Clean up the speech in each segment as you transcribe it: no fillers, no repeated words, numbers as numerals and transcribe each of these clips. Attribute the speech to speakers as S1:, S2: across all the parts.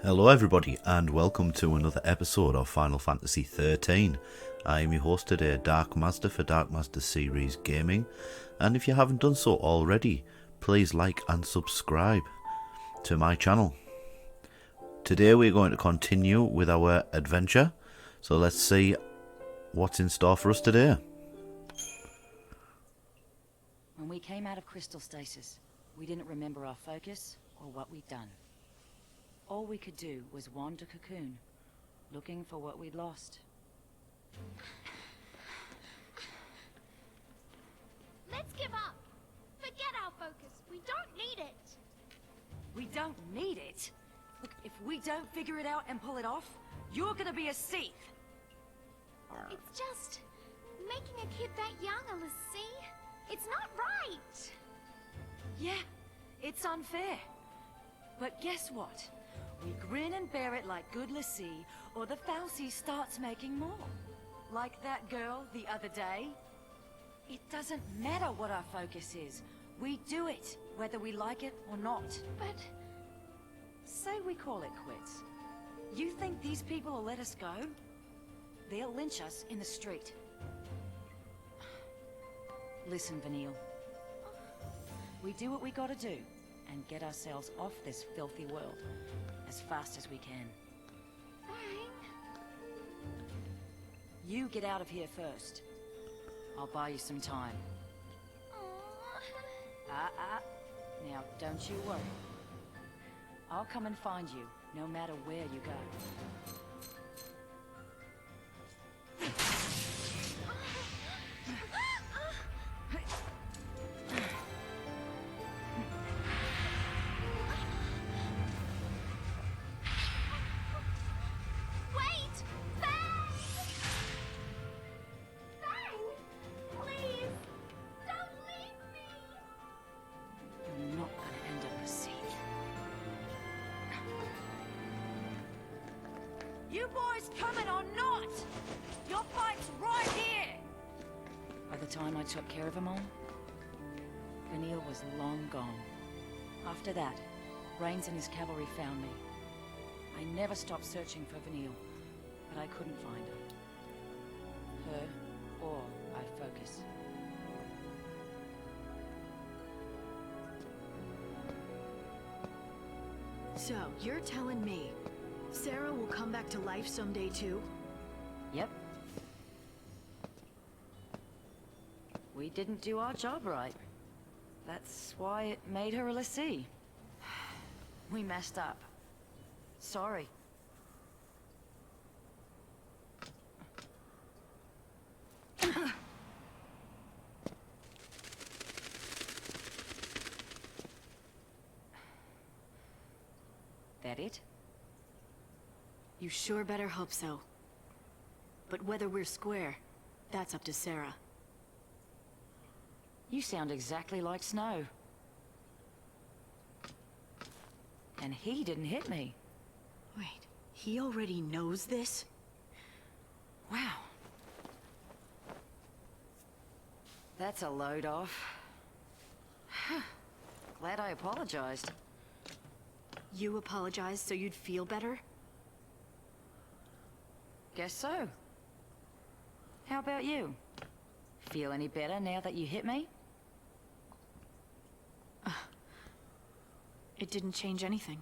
S1: Hello everybody and welcome to another episode of Final Fantasy XIII. I am your host today, Dark Master for Dark Master Series Gaming, and if you haven't done so already, please like and subscribe to my channel. Today we're going to continue with our adventure, so let's see what's in store for us today.
S2: When we came out of crystal stasis, we didn't remember our focus or what we'd done. All we could do was wander cocoon, looking for what we'd lost.
S3: Let's give up. Forget our focus. We don't need it.
S2: We don't need it? Look, if we don't figure it out and pull it off, you're gonna be a Cei'th.
S3: It's just making a kid that young, Alyssa. It's not right.
S2: Yeah, it's unfair. But guess what? We grin and bear it like good Lassie, or the Fal'Cie starts making more. Like that girl the other day. It doesn't matter what our focus is. We do it, whether we like it or not.
S3: But
S2: Say we call it quits. You think these people will let us go? They'll lynch us in the street. Listen, Vanille. We do what we gotta do, and get ourselves off this filthy world as fast as we can.
S3: Fang,
S2: You get out of here first. I'll buy you some time. Now don't you worry. I'll come and find you, no matter where you go.
S3: wait! Fang! Fang! Please! Don't leave me!
S2: You're not gonna end up a Cei'th. You boys coming or not? Your fight's right here! By the time I took care of them all, Vanille was long gone. After that, Rains and his cavalry found me. I never stopped searching for Vanille, but I couldn't find her. Her or our focus.
S4: So, you're telling me Sarah will come back to life someday too?
S2: Yep. We didn't do our job right. That's why it made her a Lassie. We messed up. Sorry. That it?
S4: You sure better hope so. But whether we're square, that's up to Sarah.
S2: You sound exactly like Snow. And he didn't hit me.
S4: Wait, he already knows this?
S2: Wow. That's a load off. Glad I apologized.
S4: You apologized so you'd feel better?
S2: Guess so. How about you? Feel any better now that you hit me?
S4: It didn't change anything.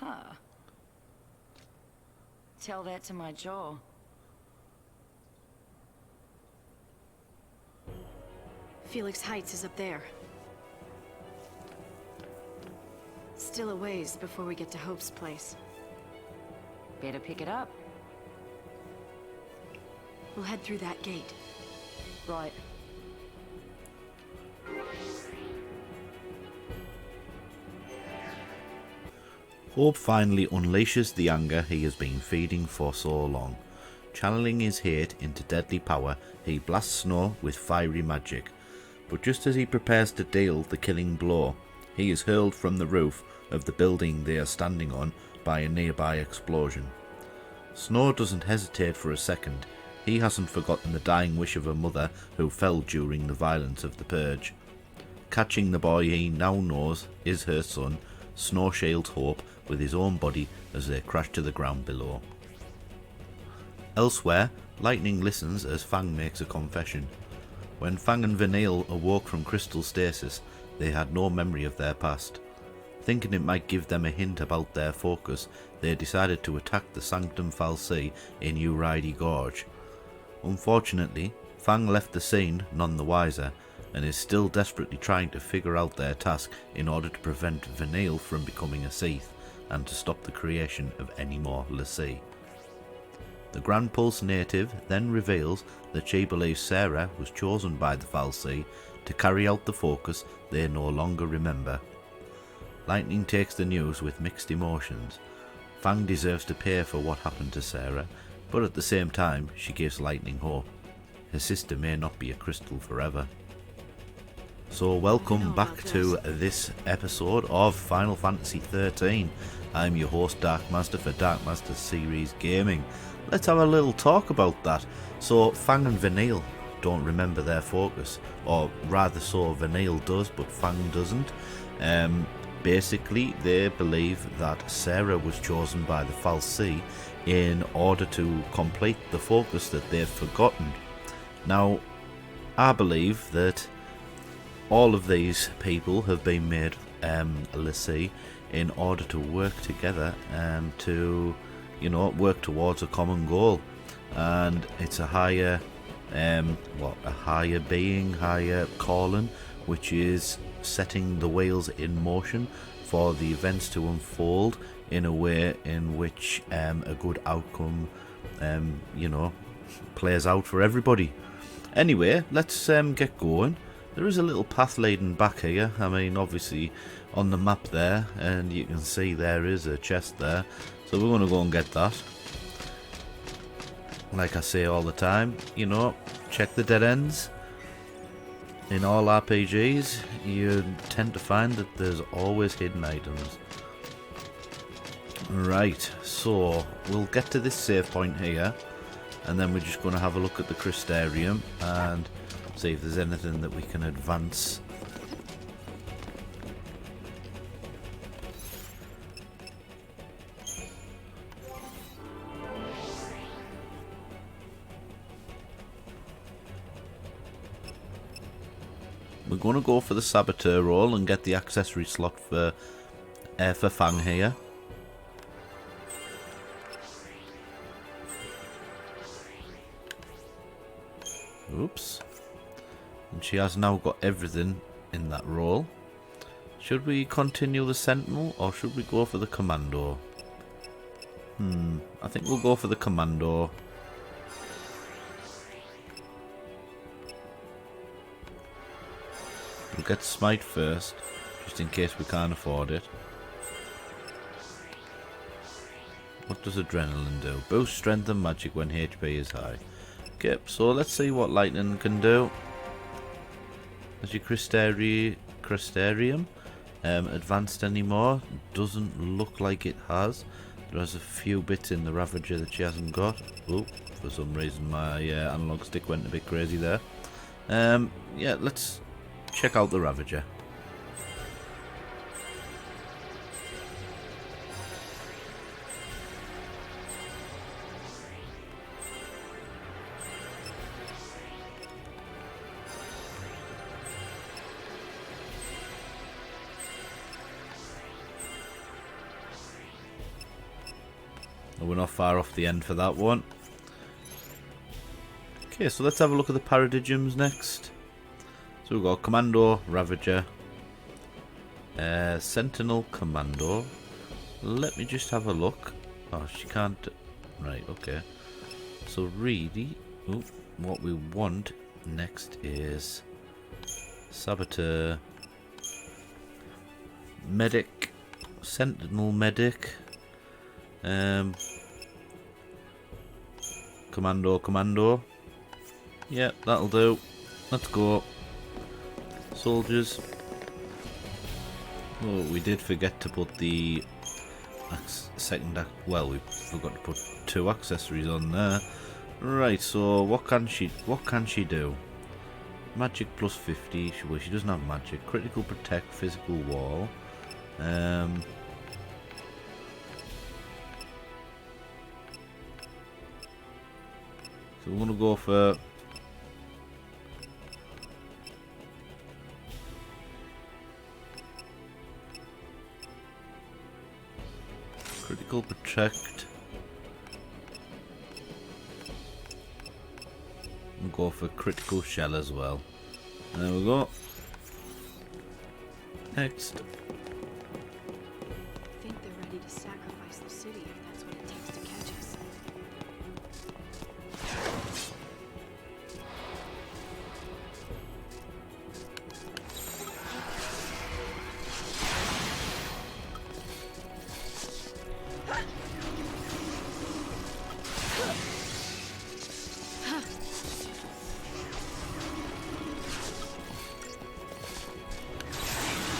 S2: Huh. Tell that to my jaw.
S4: Felix Heights is up there. Still a ways before we get to Hope's place.
S2: Better pick it up.
S4: We'll head through that gate.
S2: Right.
S1: Hope finally unleashes the anger he has been feeding for so long. Channeling his hate into deadly power, he blasts Snow with fiery magic. But just as he prepares to deal the killing blow, he is hurled from the roof of the building they are standing on by a nearby explosion. Snow doesn't hesitate for a second. He hasn't forgotten the dying wish of a mother who fell during the violence of the purge. Catching the boy he now knows is her son, Snow shields Hope with his own body as they crash to the ground below. Elsewhere, Lightning listens as Fang makes a confession. When Fang and Vanille awoke from crystal stasis, they had no memory of their past. Thinking it might give them a hint about their focus, they decided to attack the Sanctum Fal'Cie in Euride Gorge. Unfortunately, Fang left the scene none the wiser, and is still desperately trying to figure out their task in order to prevent Vanille from becoming a Cei'th, and to stop the creation of any more l'Cie. The Grand Pulse native then reveals that she believes Sarah was chosen by the Fal'Cie to carry out the focus they no longer remember. Lightning takes the news with mixed emotions. Fang deserves to pay for what happened to Sarah, but at the same time she gives Lightning hope. Her sister may not be a crystal forever. So welcome back to this episode of Final Fantasy XIII. I'm your host Darkmaster for Darkmaster Series Gaming. Let's have a little talk about that. So Fang and Vanille don't remember their focus, or rather so Vanille does but Fang doesn't. Basically they believe that Sarah was chosen by the Fal'Cie in order to complete the focus that they've forgotten. Now I believe that all of these people have been made l'Cie in order to work together to, you know, work towards a common goal, and it's a higher higher calling, which is setting the wheels in motion for the events to unfold in a way in which a good outcome plays out for everybody. Anyway, let's get going. There is a little path leading back here. I mean, obviously on the map there, and you can see there is a chest there, so we're going to go and get that. Like I say all the time, you know, check the dead ends. In all RPGs, you tend to find that there's always hidden items. Right, so we'll get to this save point here, and then we're just going to have a look at the Crystarium and see if there's anything that we can advance. We're going to go for the Saboteur role and get the accessory slot for Fang here. Oops. And she has now got everything in that role. Should we continue the Sentinel or should we go for the Commando? I think we'll go for the Commando. We'll get Smite first, just in case we can't afford it. What does Adrenaline do? Boost strength and magic when HP is high. Okay, so let's see what Lightning can do. Has your Crystarium advanced anymore? Doesn't look like it has. There has a few bits in the Ravager that she hasn't got. Oh, for some reason my analog stick went a bit crazy there. Yeah, let's check out the Ravager. We're not far off the end for that one. Okay, so let's have a look at the Paradigms next. So we've got Commando, Ravager, Sentinel, Commando. Let me just have a look. Oh, she can't. Right, okay. So really, what we want next is Saboteur, Medic, Sentinel, Medic, Commando. Yeah, that'll do. Let's go. Soldiers. Oh, we did forget to put the well, we forgot to put 2 accessories on there. Right, so what can she do? Magic plus 50. Well, she doesn't have magic. Critical protect, physical wall. So we're gonna go for critical protect. We'll go for critical shell as well. There we go. Next.
S4: I think they're ready to sacrifice the city if that's what it takes to catch us.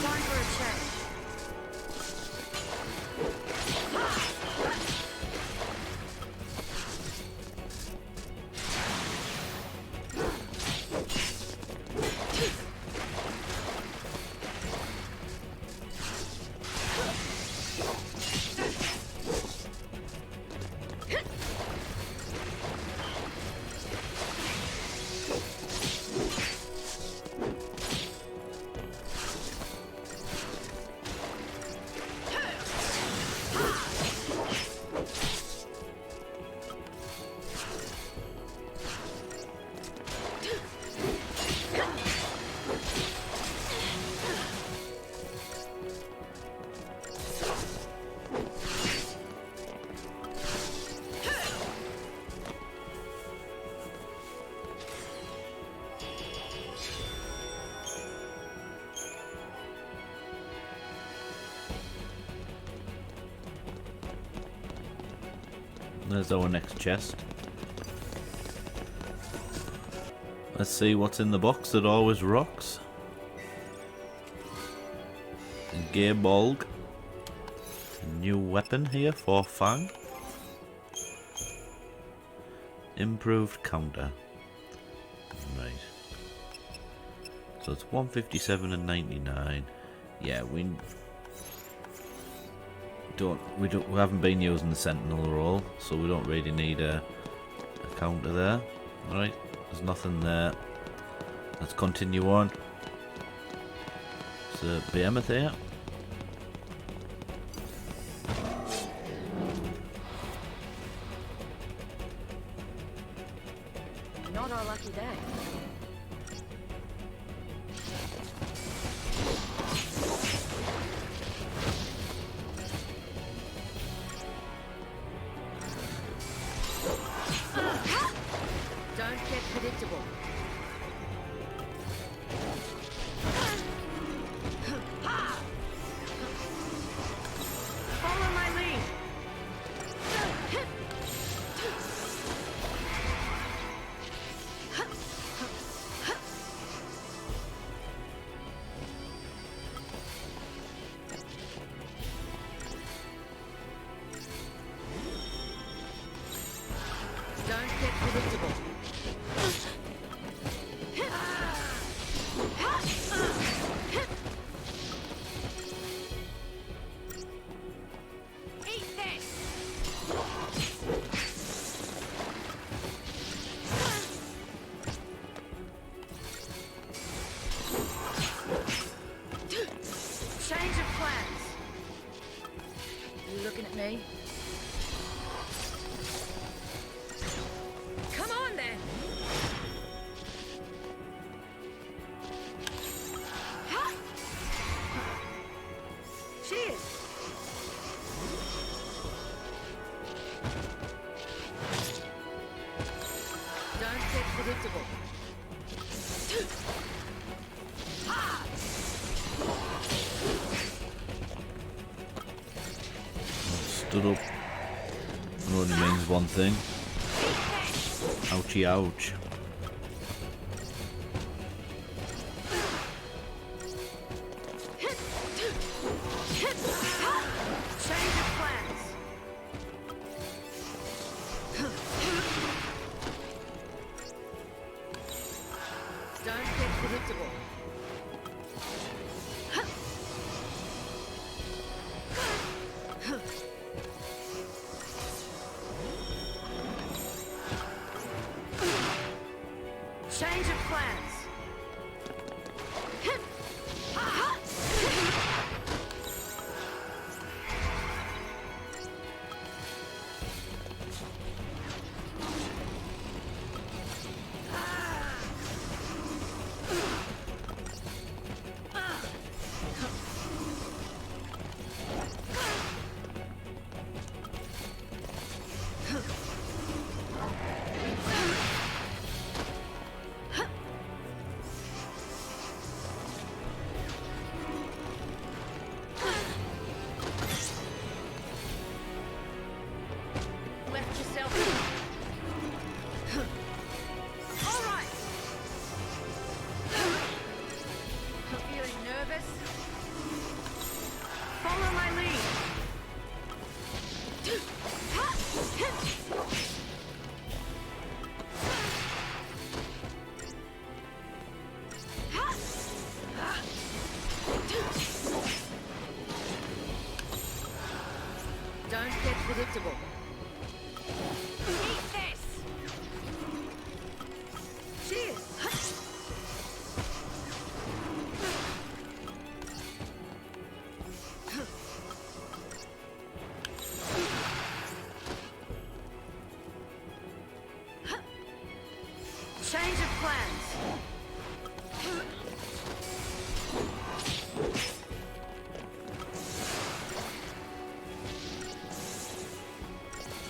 S2: Time for a change.
S1: There's our next chest. Let's see what's in the box that always rocks. Gear Bolg. New weapon here for Fang. Improved counter. Right. So it's 157 and 99. Yeah, we haven't been using the Sentinel roll, so we don't really need a counter there. Alright, there's nothing there. Let's continue on. It's a behemoth here.
S2: Not our lucky day. Don't get predictable. Follow my lead. Don't get predictable.
S3: Eat this!
S2: Change of plans. You looking at me? Come on then. Cheers. Don't get predictable.
S1: Stood up. It only means one thing. Ouchie ouch.
S2: Change of plans. Don't get predictable. predictable. Eat this! Cheers! Change of plans.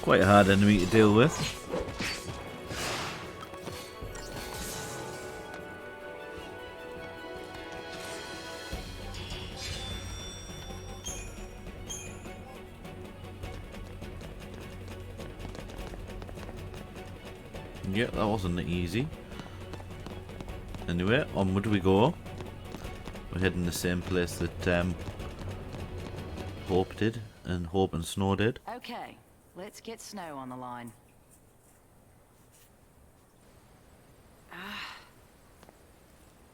S1: Quite a hard enemy to deal with. Yep, that wasn't easy. Anyway, onward we go. We're heading the same place that Hope did, and Hope and Snow did.
S2: Okay, let's get Snow on the line. Ah.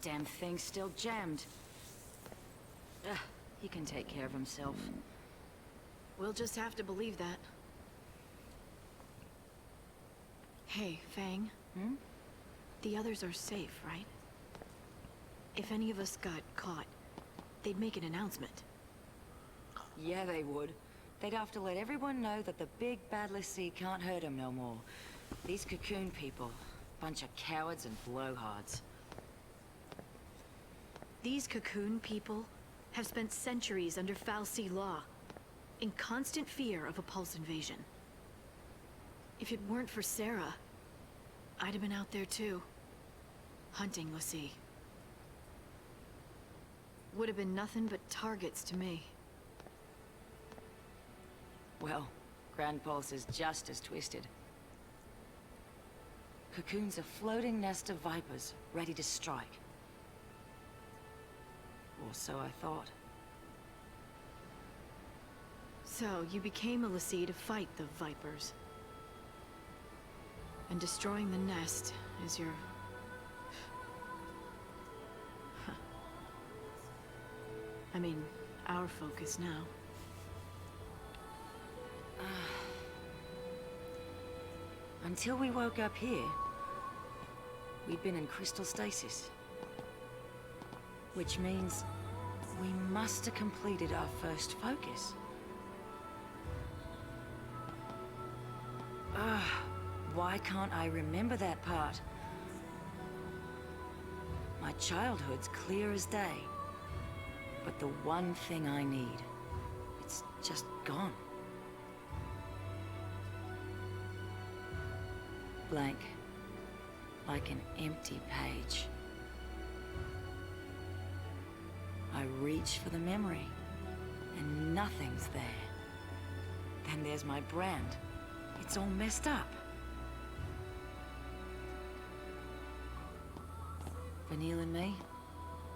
S2: Damn thing's still jammed. He can take care of himself.
S4: We'll just have to believe that. Hey, Fang.
S2: Hmm?
S4: The others are safe, right? If any of us got caught, they'd make an announcement.
S2: Yeah, they would. They'd have to let everyone know that the big bad Lassie can't hurt him no more. These cocoon people, bunch of cowards and blowhards.
S4: These cocoon people have spent centuries under Fal'Cie law, in constant fear of a pulse invasion. If it weren't for Sarah, I'd have been out there too, hunting Lassie. Would have been nothing but targets to me.
S2: Well, Grand Pulse is just as twisted. Cocoon's a floating nest of vipers, ready to strike. Or so I thought.
S4: So, you became a Lassie to fight the Vipers. And destroying the nest is your... I mean, our focus now.
S2: Until we woke up here, we'd been in crystal stasis. Which means we must have completed our first focus. Why can't I remember that part? My childhood's clear as day. But the one thing I need, it's just gone. Blank. Like an empty page. I reach for the memory, and nothing's there. Then there's my brand. It's all messed up. Vanille and me,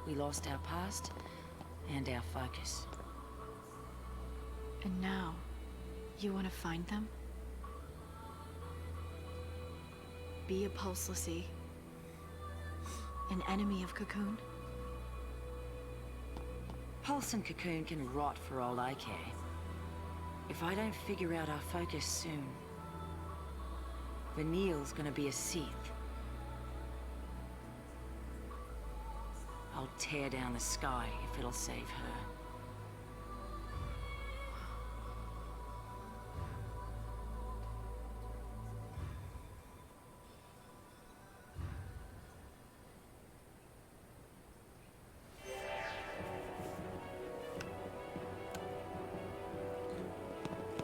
S2: we lost our past and our focus.
S4: And now, you want to find them? Be a Pulse Lassie? An enemy of Cocoon?
S2: Pulse and Cocoon can rot for all I care. If I don't figure out our focus soon, Vanille's gonna be a Cei'th. I'll tear down the sky if it'll save her.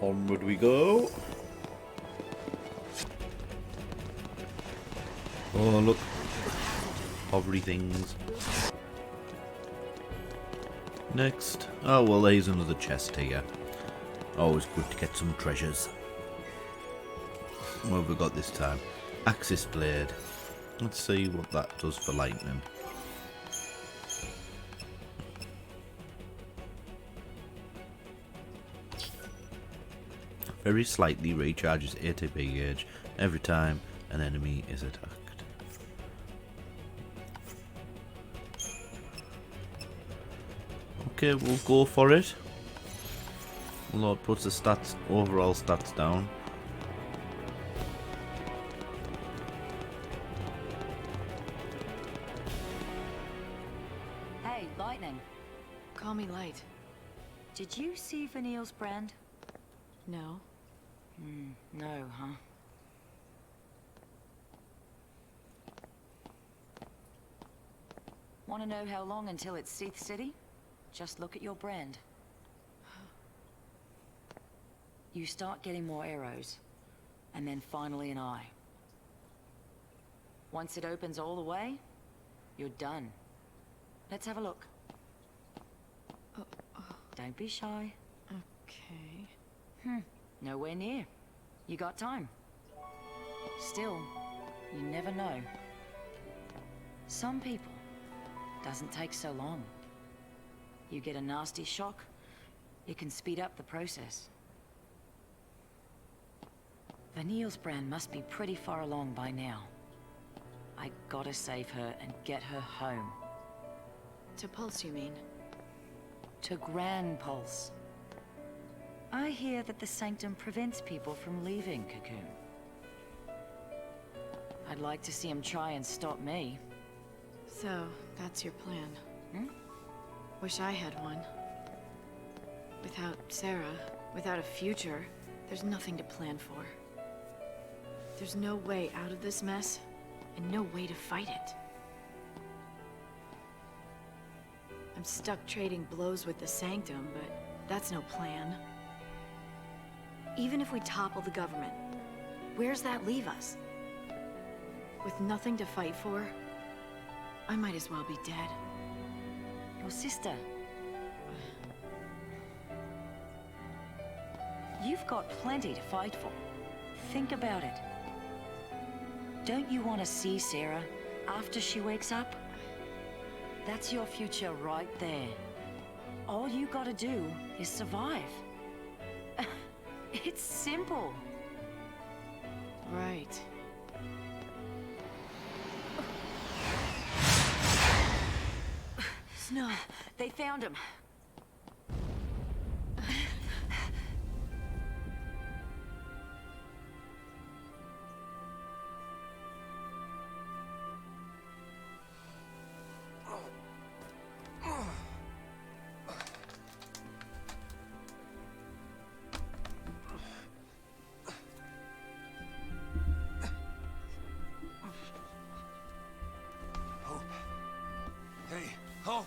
S1: Onward we go. Oh, look. Hovery things. Next. Oh, well, there's another chest here. Always good to get some treasures. What have we got this time? Axis Blade. Let's see what that does for lightning. Very slightly recharges ATP gauge every time an enemy is attacked. Okay, we'll go for it. Lord puts the stats, overall stats down.
S2: Hey, Lightning.
S4: Call me Light.
S2: Did you see Vanille's brand?
S4: No.
S2: No, huh? Want to know how long until it's Cei'th City? Just look at your brand. You start getting more arrows, and then finally an eye. Once it opens all the way, you're done. Let's have a look. Don't be shy.
S4: Okay.
S2: Nowhere near. You got time. Still, you never know. Some people, doesn't take so long. You get a nasty shock, it can speed up the process. Vanille's brand must be pretty far along by now. I gotta save her and get her home.
S4: To Pulse, you mean?
S2: To Gran Pulse. I hear that the Sanctum prevents people from leaving Cocoon. I'd like to see him try and stop me.
S4: So, that's your plan. Wish I had one. Without Sarah, without a future, there's nothing to plan for. There's no way out of this mess, and no way to fight it. I'm stuck trading blows with the Sanctum, but that's no plan. Even if we topple the government, where's that leave us? With nothing to fight for, I might as well be dead.
S2: Your sister. You've got plenty to fight for. Think about it. Don't you want to see Sarah after she wakes up? That's your future right there. All you gotta do is survive. It's simple.
S4: Right. Snow.
S2: They found him.
S5: Hope.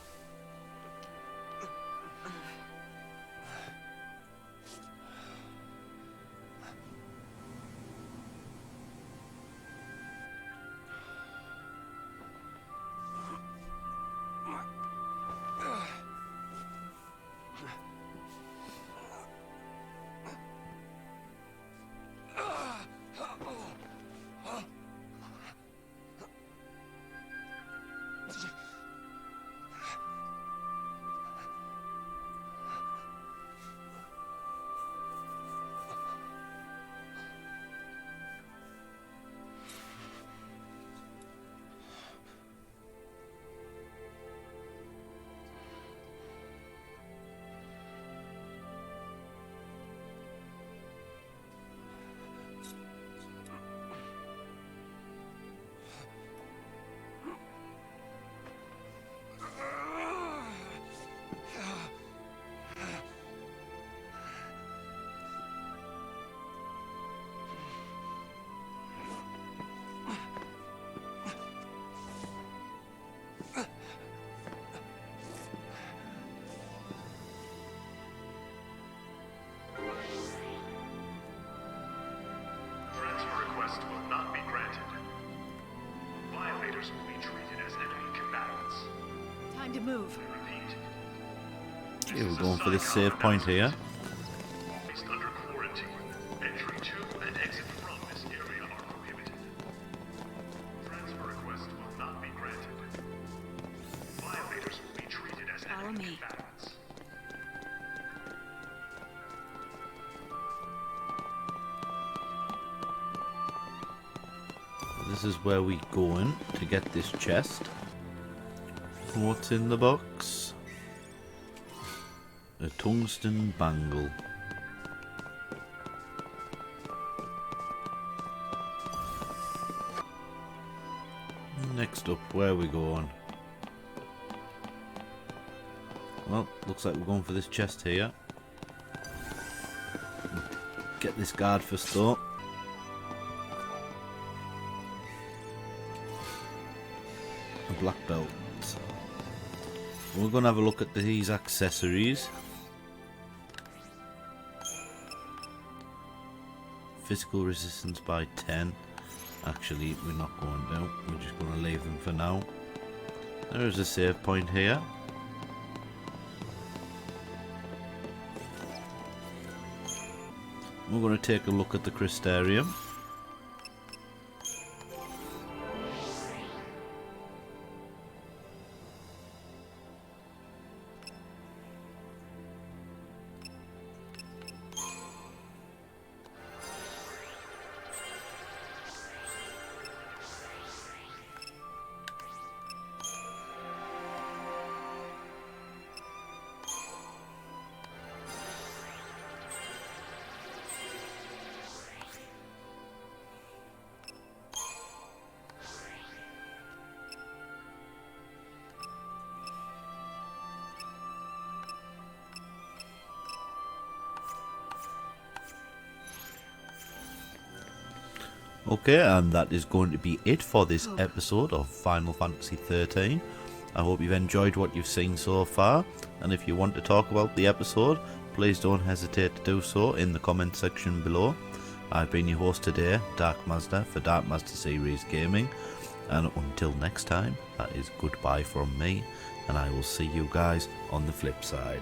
S6: Will not be granted. Violators will be treated as enemy combatants.
S4: Time to move.
S6: I repeat.
S1: Yeah, we're going for this save point here.
S6: Placed under quarantine. Entry to and exit from this area are prohibited. Transfer requests will not be granted. Violators will be treated as enemy combatants.
S1: This is where we go in to get this chest. What's in the box? A tungsten bangle. Next up, where are we going? Well, looks like we're going for this chest here. Get this guard first though. A black belt. We're going to have a look at these accessories. Physical resistance by 10. Actually, we're not going to. We're just going to leave them for now. There is a save point here. We're going to take a look at the crystarium. Okay, and that is going to be it for this episode of Final Fantasy XIII. I hope you've enjoyed what you've seen so far, and if you want to talk about the episode, please don't hesitate to do so in the comment section below. I've been your host today, Dark Mazda, for Dark Mazda Series Gaming, and until next time, that is goodbye from me, and I will see you guys on the flip side.